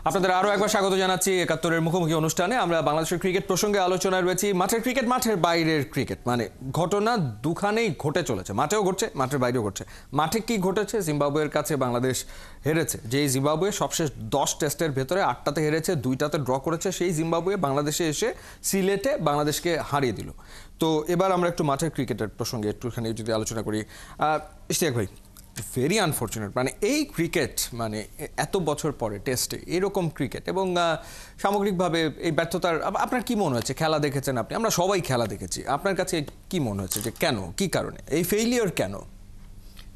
আপনাদের আরো একবার স্বাগত জানাচ্ছি ৭১-এর মুখোমুখি অনুষ্ঠানে। আমরা বাংলাদেশের ক্রিকেট প্রসঙ্গে আলোচনায় রয়েছি। মাঠের ক্রিকেট, মাঠের বাইরের ক্রিকেট, মানে ঘটনা দুখানেই ঘটে চলেছে। মাঠেও ঘটছে, মাঠের বাইরেও ঘটছে। মাঠে কি ঘটেছে? জিম্বাবুয়ের কাছে বাংলাদেশ হেরেছে। যেই জিম্বাবুয়ে সবশেষ 10 টেস্টের ভেতরে 8টাতে হেরেছে, 2টাতে ড্র করেছে, সেই জিম্বাবুয়ে বাংলাদেশে এসে সিলেটে বাংলাদেশকে হারিয়ে দিল। তো এবার আমরা একটু মাঠের ক্রিকেটের প্রসঙ্গে একটুখানি যদি আলোচনা করি। ইশতিয়াক ভাই, ভেরি আনফর্চুনেট, মানে এই ক্রিকেট, মানে এত বছর পরে টেস্টে এরকম ক্রিকেট এবং সামগ্রিকভাবে এই ব্যর্থতার আপনার কি মনে হয়েছে? খেলা দেখেছেন আপনি, আমরা সবাই খেলা দেখেছি, আপনার কাছে কি মনে হচ্ছে যে কেন, কি কারণে এই ফেইলিওর কেন?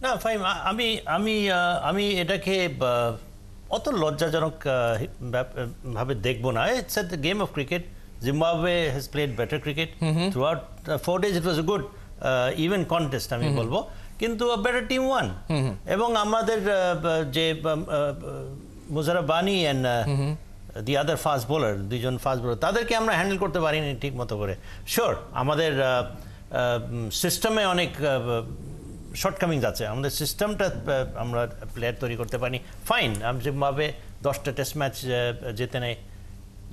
না ফাইম, আমি আমি আমি এটাকে অত লজ্জাজনক ভাবে দেখবো না। It's the game of cricket. Zimbabwe has played better cricket through out 4 days। It was a good even contest আমি বলবো, কিন্তু বেটার টিম ওয়ান। এবং আমাদের যে মুজারাব বানি and the other fast bowler, দুইজন ফাস্ট বোলার, তাদেরকে আমরা হ্যান্ডেল করতে পারিনি ঠিক মতো করে। শিওর আমাদের সিস্টেমে অনেক শর্টকামিংস আছে, আমাদের সিস্টেমটা আমরা প্লেয়ার তৈরি করতে পারি। ফাইন, আমি যেভাবে 10টা টেস্ট ম্যাচ যেতে নেই,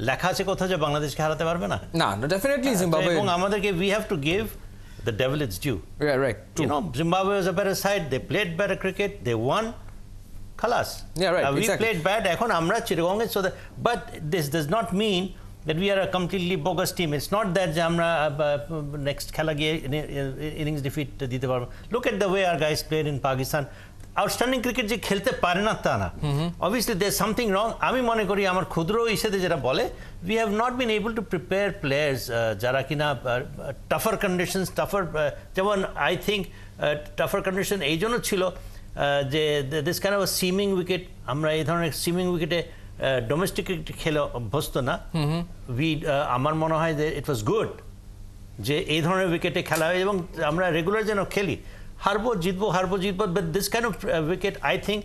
লেখা আছে কোথাও যে বাংলাদেশকে হারাতে পারবে না? না, ডেফিনেটলি জিম্বাবুয়ে। এবং আমাদেরকে we have to give the devil its due. Yeah, right. True. You know, Zimbabwe was a better side. They played better cricket. They won. Khalas. Yeah, right. We exactly. played bad. Ekhon amra Chittagong, so that, but this does not mean that we are a completely bogus team. It's not that amra next khela giye innings defeat dite parbo. Look at the way our guys played in Pakistan. Outstanding cricket je খেলতে পারে না তা না। Obviously there's something wrong. আমি মনে করি আমার ক্ষুদ্র ইসেতে যেটা বলে, we have not been able to prepare players যারা কিনা tougher conditions, যেমন I think tougher condition এই জন্য ছিল যে this kind of a seaming wicket, আমরা এই ধরনের seaming wicket ডোমেস্টিক ক্রিকেট খেলে অভ্যস্ত না। আমার মনে হয় যে it was good যে এই ধরনের উইকেটে খেলা হয় এবং আমরা রেগুলার যেন খেলি। হারবো জিতবো, but this kind of wicket I think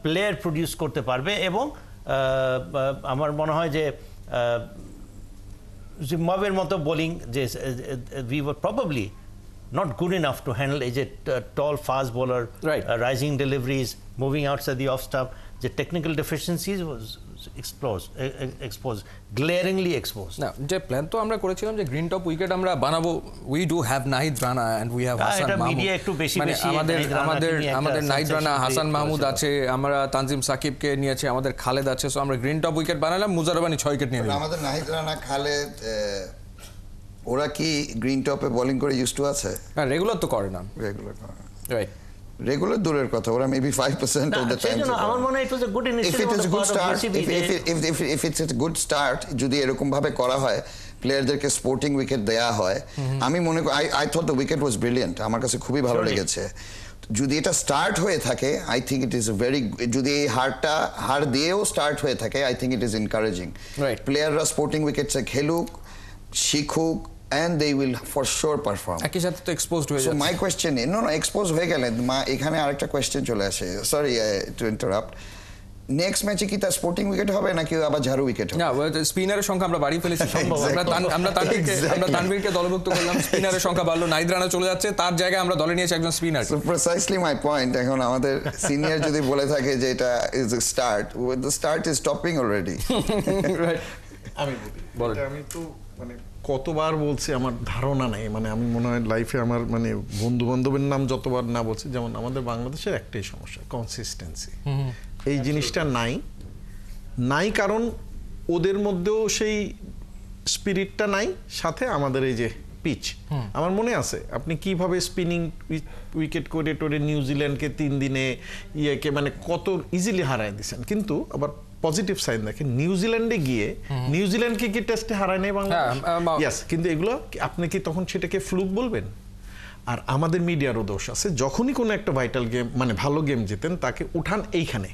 player produce করতে পারবে। এবং আমার মনে হয় যে জিম্বাবুয়ের মতো বোলিং যে we were probably not good enough to handle a tall fast bowler, right. Rising deliveries, moving outside the off stump. The technical deficiencies was exposed, glaringly exposed. না, যে প্ল্যান তো আমরা করেছিলাম যে গ্রিন টপ উইকেট আমরা বানাবো। We do have Nahid Rana and we have Hasan Mahmud. Media একটু বেশি মানে আমাদের নাহিদ রানা, হাসান মাহমুদ আছে, আমরা তানজিম সাকিবকে নিয়েছি, আমাদের খালেদ আছে। সো আমরা গ্রিন টপ উইকেট বানালাম, মুজারাব বানি 6 উইকেট নিয়ে নিলাম। আমাদের নাহিদ রানা, খালেদ, ওরা কি গ্রিন টপে বোলিং করে ইউজ টু আছে? হ্যাঁ, রেগুলার তো করে না। রেগুলার করে না, রাইট। রেগুলার দূরের কথা, ওরা মেবি 5% অফ দ্য টাইম। আমার মনে হয় it was a good initiative. If it's a good start, যদি এরকম ভাবে করা হয়, প্লেয়ারদেরকে স্পোর্টিং উইকেট দেয়া হয়, আমি মনে করি I thought the wicket was brilliant. আমার কাছে খুবই ভালো লেগেছে। যদি এটা স্টার্ট হয়ে থাকে, I think it is very, যদি এই হার দিয়েও স্টার্ট হয়ে থাকে, I think it is encouraging. প্লেয়াররা স্পোর্টিং উইকেটসে খেলুক, শিখুক, and they will for sure perform. একই সাথে তো এক্সপোজড হয়ে যাচ্ছে। So my question is, no, expose হয়ে গেলে এখানে আরেকটা কোয়েশ্চেন চলে আসে। Sorry to interrupt. নেক্সট ম্যাচে কি তার স্পোর্টিং উইকেট হবে নাকি আবার ঝাড়ু উইকেট হবে? না, স্পিনারের সংখ্যা আমরা বাড়িয়ে ফেলেছি। আমরা তানভীরকে দলভুক্ত করলাম, স্পিনারের সংখ্যা বাড়লো, নাহিদ রানা চলে যাচ্ছে, তার জায়গায় আমরা দলে নিয়েছি একজন spinner. So precisely my point. এখন আমাদের সিনিয়র যদি বলে থাকে যে এটা is a start, the start is stopping already. আমি তো মানে কতবার বলছি, আমার ধারণা নেই, মানে আমি মনে হয় লাইফে আমার মানে বন্ধু বান্ধবের নাম যতবার না বলছি, যেমন আমাদের বাংলাদেশের একটাই সমস্যা, কনসিস্টেন্সি। এই জিনিসটা নাই কারণ ওদের মধ্যেও সেই স্পিরিটটা নাই, সাথে আমাদের এই যে পিচ। আমার মনে আছে আপনি কিভাবে স্পিনিং উইকেট করে টোরে নিউজিল্যান্ডকে 3 দিনে ইয়েকে মানে কত ইজিলি হারায় দিয়েছেন। কিন্তু আবার পজিটিভ সাইন দেখেন, নিউজিল্যান্ডে গিয়ে নিউজিল্যান্ডকে কি টেস্টে হারায় নাই বাংলাদেশ? ইয়েস, কিন্তু এগুলো আপনি কি তখন সেটাকে ফ্লুক বলবেন? আর আমাদের মিডিয়ারও দোষ আছে, যখনই কোনো একটা ভাইটাল গেম মানে ভালো গেম জেতেন তাকে উঠান এইখানে,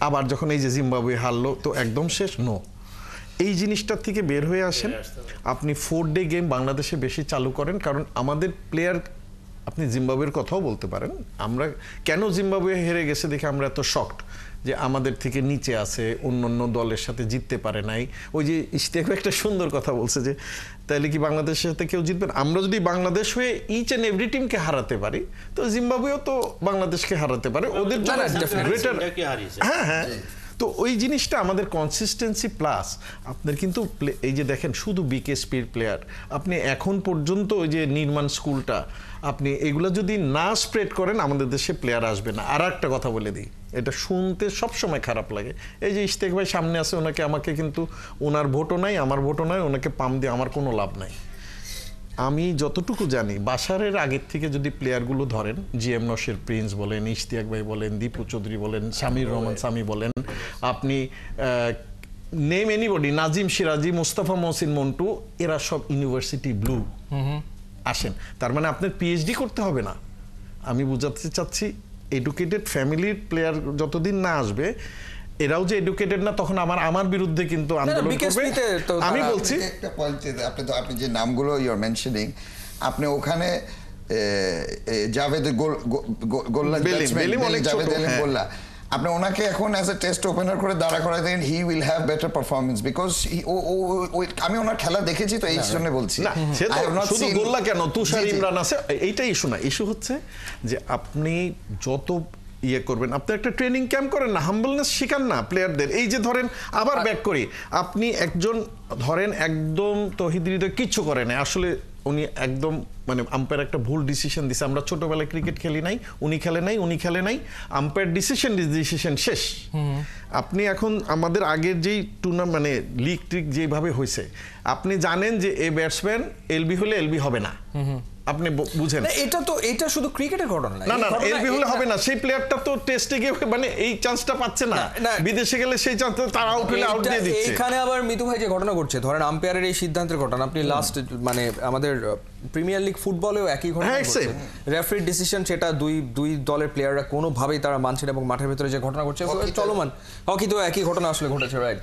আবার যখন এই যে জিম্বাবুয়ে হারলো তো একদম শেষ। নো, এই জিনিসটার থেকে বের হয়ে আসেন। আপনি 4 ডে গেম বাংলাদেশে বেশি চালু করেন, কারণ আমাদের প্লেয়ার, আপনি জিম্বাবুয়ের কথাও বলতে পারেন, আমরা কেন জিম্বাবুয়ে হেরে গেছে দেখে আমরা এত শকড যে আমাদের থেকে নিচে আছে, অন্য দলের সাথে জিততে পারে নাই। ওই যে ইশতিয়াক একটা সুন্দর কথা বলছে যে তাহলে কি বাংলাদেশের সাথে কেউ জিতবেন? আমরা যদি বাংলাদেশ হয়ে ইচ অ্যান্ড এভরি টিমকে হারাতে পারি, তো জিম্বাবুয়েও তো বাংলাদেশকে হারাতে পারে। ওদের জন্য হ্যাঁ, তো তো ওই জিনিসটা আমাদের কনসিস্টেন্সি প্লাস আপনার কিন্তু এই যে দেখেন শুধু বিকেএসপির প্লেয়ার, আপনি এখন পর্যন্ত ওই যে নির্মাণ স্কুলটা আপনি এগুলো যদি না স্প্রেড করেন আমাদের দেশে প্লেয়ার আসবে না। আর একটা কথা বলে দিই, এটা শুনতে সবসময় খারাপ লাগে, এই যে ইশতেক ভাই সামনে আছে, ওনাকে আমাকে কিন্তু ওনার ভোটও নাই আমার ভোটও নাই, ওনাকে পাম দিয়ে আমার কোনো লাভ নাই। আমি যতটুকু জানি বাশারের আগের থেকে যদি প্লেয়ারগুলো ধরেন, জিএম নসির প্রিন্স বলেন, ইশতিয়াক ভাই বলেন, দীপু চৌধুরী বলেন, শামির রহমান সামি বলেন, আপনি নেম এনিবডি, নাজিম সিরাজি, মুস্তাফা মহসিন মন্টু, এরা সব ইউনিভার্সিটি ব্লু আসেন। তার মানে আপনার পিএইচডি করতে হবে না। আমি বুঝাতে চাচ্ছি এডুকেটেড ফ্যামিলির প্লেয়ার যতদিন না আসবে, এরাও যে এডুকেটেড না, তখন আমার বিরুদ্ধে কিন্তু আন্দোলন করবে। আমি বলছি একটা পয়েন্ট, আপনি যে নামগুলো ইউ আর মেনশনিং, আপনি ওখানে জাভেদ গোল্লা, গোল্লা, আপনি ওনাকে এখন অ্যাজ এ টেস্ট ওপেনার করে দাঁড়া করাই দেন, he will have better performance because আমি ওনার খেলা দেখেছি তো এই জন্য বলছি। না সে তো শুধু গোল্লা কেন, তুষার ইমরান আছে, এইটাই ইস্যু না। ইস্যু হচ্ছে যে আপনি যত ইয়ে করবেন, আপনি একটা ট্রেনিং ক্যাম্প করেন না, হাম্বলনেস শিখান না প্লেয়ারদের। এই যে ধরেন আবার ব্যাক করি, আপনি একজন ধরেন একদম তৌহিদ হৃদয় কিচ্ছু করে না, আসলে উনি একদম মানে আম্পায়ার একটা ভুল ডিসিশন দিছে, আমরা ছোটবেলায় ক্রিকেট খেলি নাই, উনি খেলে নাই, উনি খেলে নাই, আম্পায়ার ডিসিশন শেষ। আপনি এখন আমাদের আগের যেই টুর্নামেন্ট মানে লিগ ট্রিক যেভাবে হয়েছে, আপনি জানেন যে এই ব্যাটসম্যান এলবি হলে এলবি হবে না, আপনি বুঝেন। এটা শুধু ক্রিকেটের ঘটনা না, এলবি হলে হবে না, সেই প্লেয়ারটা তো টেস্টে গিয়ে মানে এই চান্সটা পাচ্ছে না, বিদেশে গেলে সেই চান্স তার আউট হলে আউট দিয়ে দিচ্ছে। এখানে আবার মিতু ভাই যে ঘটনা ঘটছে, ধরেন আম্পায়ারের এই সিদ্ধান্তের ঘটনা, আপনি লাস্ট মানে আমাদের প্রিমিয়ার লিগ ফুটবলেও একই ঘটনা ঘটছে, রেফারির ডিসিশন সেটা দুই দলের প্লেয়াররা কোনোভাবেই তারা মানছে না, এবং মাঠের ভিতরে যে ঘটনা ঘটছে চলমান, হকিতেও একই ঘটনা আসলে ঘটেছে, রাইট।